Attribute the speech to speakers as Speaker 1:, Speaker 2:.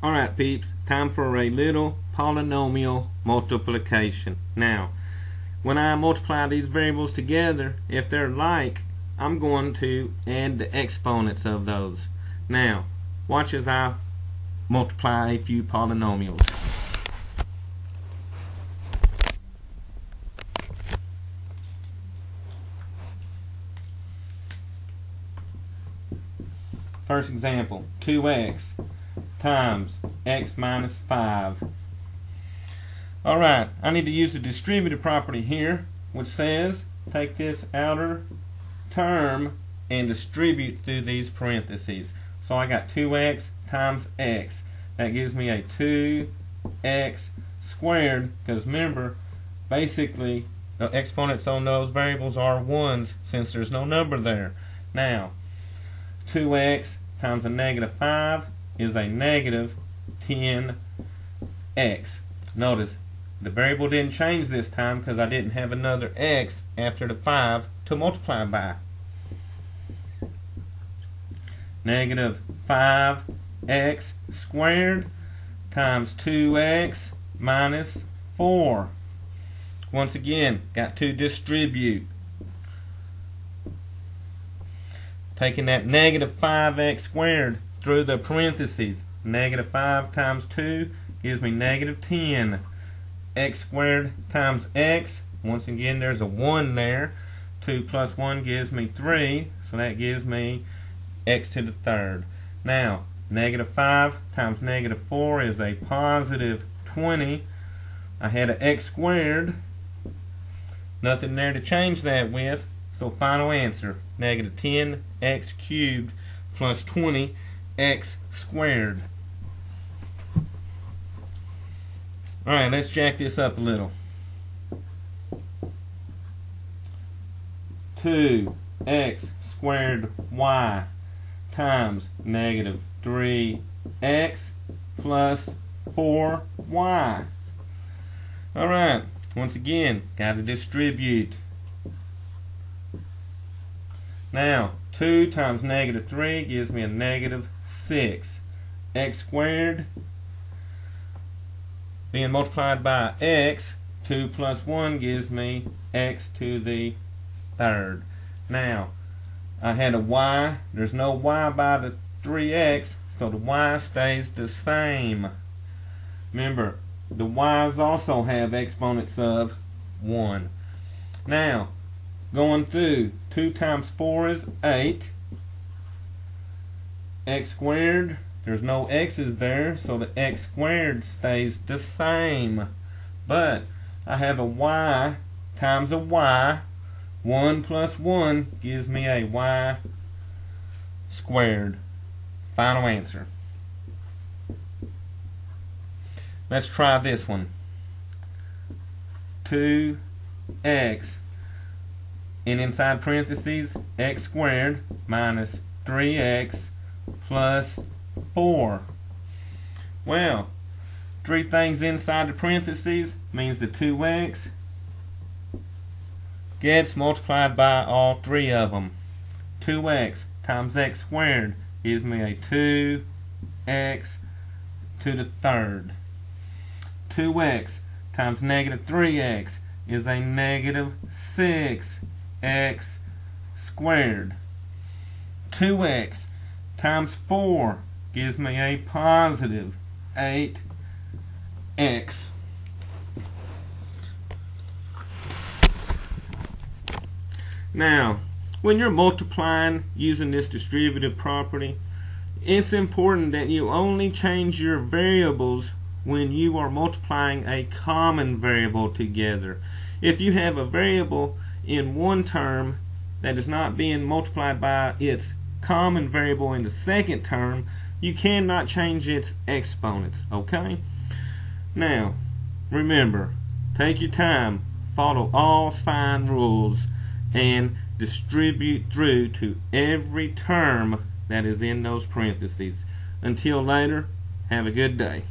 Speaker 1: Alright peeps, time for a little polynomial multiplication. Now, when I multiply these variables together, if they're like, I'm going to add the exponents of those. Now, watch as I multiply a few polynomials. First example, 2x times x minus 5. Alright, I need to use the distributive property here, which says take this outer term and distribute through these parentheses. So I got 2x times x. That gives me a 2x squared, because remember, basically the exponents on those variables are 1s since there's no number there. Now, 2x times a negative 5 is a negative 10x. Notice the variable didn't change this time because I didn't have another x after the 5 to multiply by. Negative 5x squared times 2x minus 4. Once again, got to distribute. Taking that negative 5x squared through the parentheses. Negative 5 times 2 gives me negative 10. X squared times x. Once again, there's a 1 there. 2 plus 1 gives me 3. So that gives me x to the third. Now, negative 5 times negative 4 is a positive 20. I had an x squared. Nothing there to change that with. So final answer, negative 10x cubed plus 20x squared. Alright, let's jack this up a little. 2x squared y times negative 3x plus 4y. Alright, once again, got to distribute. Now, 2 times negative 3 gives me a negative 6. X squared being multiplied by x, 2 plus 1 gives me x to the third. Now, I had a y. There's no y by the 3x, so the y stays the same. Remember, the y's also have exponents of 1. Now, going through, 2 times 4 is 8. X squared, there's no x's there, so the x squared stays the same. But I have a y times a y. 1 plus 1 gives me a y squared. Final answer. Let's try this one. 2x and inside parentheses x squared minus 3x plus 4. Well, 3 things inside the parentheses means the 2x gets multiplied by all 3 of them. 2x times x squared gives me a 2x to the third. 2x times negative 3x is a negative 6x squared. 2x times 4 gives me a positive 8x. Now, when you're multiplying using this distributive property, it's important that you only change your variables when you are multiplying a common variable together. If you have a variable in one term that is not being multiplied by its common variable in the second term, you cannot change its exponents, okay? Now, remember, take your time, follow all sign rules, and distribute through to every term that is in those parentheses. Until later, have a good day.